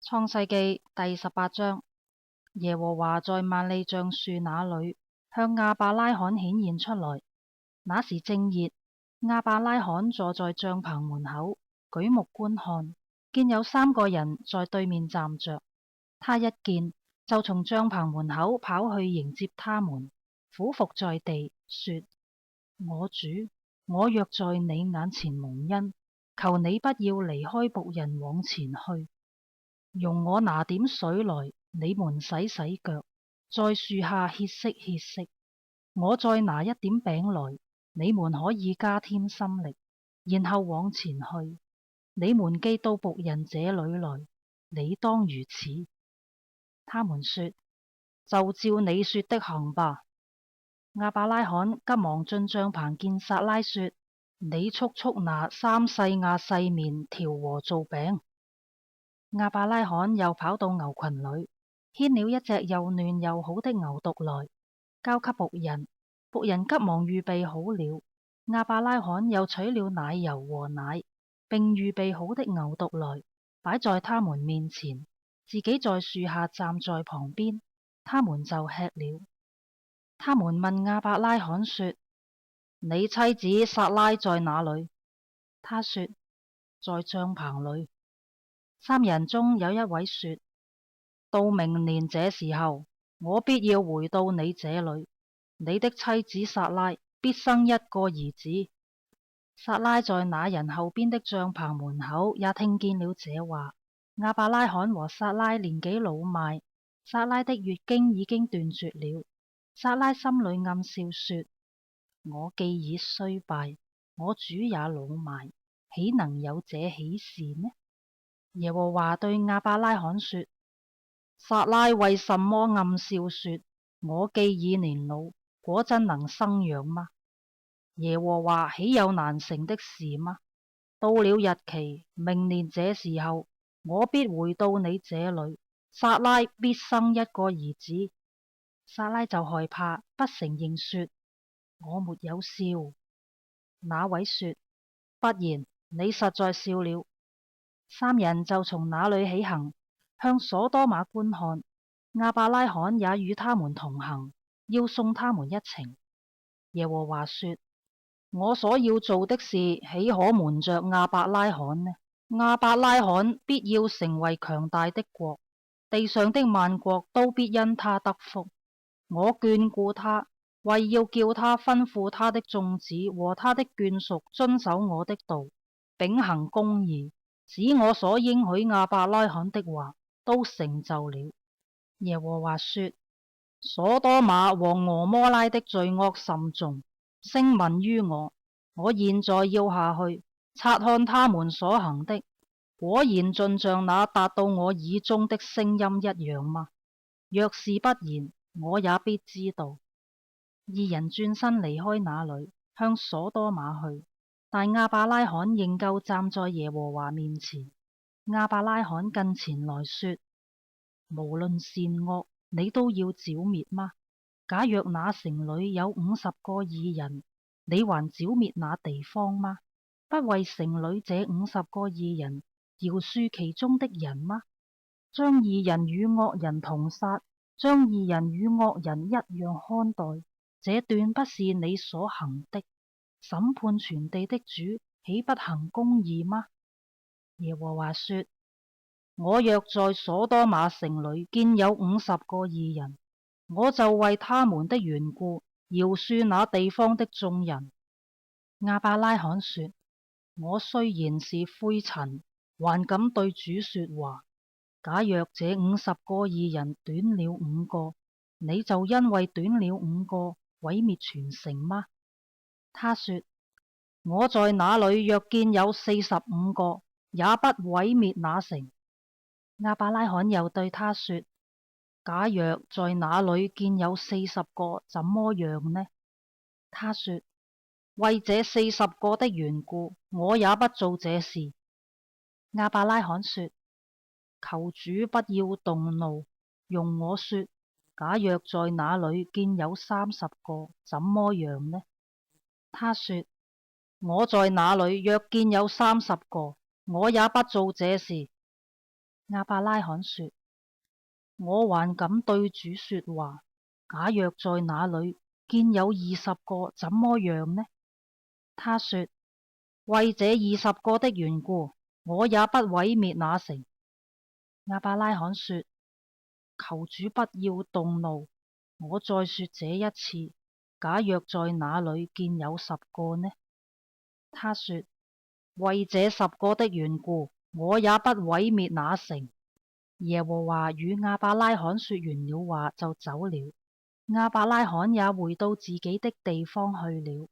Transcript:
創世記第18章，耶和華在萬里橡樹那裏向亞伯拉罕顯現出來。那時正熱，亞伯拉罕坐在帳棚門口，舉目觀看，見有3個人在對面站着。他一見，就從帳棚門口跑去迎接他們，俯伏在地，說：我主，我若在你眼前蒙恩，求你不要離開僕人往前去，容我拿點水來，你們洗洗腳，在樹下歇息歇息。我再拿一點餅來，你們可以加添心力，然後往前去。你們既到僕人這裏來，你當如此。他們說：就照你說的行吧。亞伯拉罕急忙進帳棚見撒拉，說：你速速拿3細亞細麵調和做餅。亞伯拉罕又跑到牛群裏，牽了一隻又嫩又好的牛犢來，交給僕人。僕人急忙預備好了。亞伯拉罕又取了奶油和奶，並預備好的牛犢來，擺在他們面前，自己在樹下站在旁邊，他們就吃了。他們問亞伯拉罕說：你妻子撒拉在哪裏？他說：在帳棚裏。3人中有一位說：到明年這時候，我必要回到你這裏，你的妻子撒拉必生一個兒子。撒拉在那人後邊的帳棚門口也聽見了這話。亞伯拉罕和撒拉年紀老邁，撒拉的月經已經斷絕了。撒拉心裏暗笑說：我既已衰敗，我主也老邁，豈能有這喜事呢？耶和華對亞伯拉罕說：撒拉為什麼暗笑說：我既已年老，果真能生養嗎？耶和華豈有難成的事嗎？到了日期，明年這時候，我必回到你這裏，撒拉必生一個兒子。撒拉就害怕，不承認說：我沒有笑。那位說：不然，你實在笑了。3人就從那裏起行，向所多瑪觀看。亞伯拉罕也與他們同行，要送他們一程。耶和華說：我所要做的事，豈可瞞着亞伯拉罕呢？亞伯拉罕必要成為強大的國，地上的萬國都必因他得福。我眷顧他，為要叫他吩咐他的眾子和他的眷屬遵守我的道，秉行公義，使我所應許亞伯拉罕的話都成就了。耶和華說：所多瑪和蛾摩拉的罪惡甚重，聲聞於我。我現在要下去察看他們所行的，果然盡像那達到我耳中的聲音一樣嗎？若是不然，我也必知道。2人轉身離開那裏，向所多瑪去。但亞伯拉罕仍舊站在耶和華面前。亞伯拉罕近前來說：無論善惡，你都要剿滅嗎？假若那城裏有50個義人，你還剿滅那地方嗎？不為城裏這50個義人饒恕其中的人嗎？將義人與惡人同殺，將義人與惡人一樣看待，這斷不是你所行的。審判全地的主豈不行公義嗎？耶和華說：我若在所多瑪城裏見有50個義人，我就為他們的緣故饒恕那地方的眾人。亞伯拉罕說：我雖然是灰塵，還敢對主說話。假若這50個義人短了5個，你就因為短了5個毀滅全城嗎？他說：我在那裏若見有45個，也不毀滅那城。亞伯拉罕又對他說：假若在那裏見有40個，怎麼樣呢？他說：為這40個的緣故，我也不做這事。亞伯拉罕說：求主不要動怒，容我說，假若在那裏見有30個，怎麼樣呢？他說：我在那裏若見有30個，我也不做這事。亞伯拉罕說：我還敢對主說話，假若在那裏見有20個，怎麼樣呢？他說：為這20個的緣故，我也不毀滅那城。亞伯拉罕說：求主不要動怒，我再說這一次，假若在那裏見有10個呢？他說：為這10個的緣故，我也不毀滅那城。耶和華與亞伯拉罕說完了話，就走了。亞伯拉罕也回到自己的地方去了。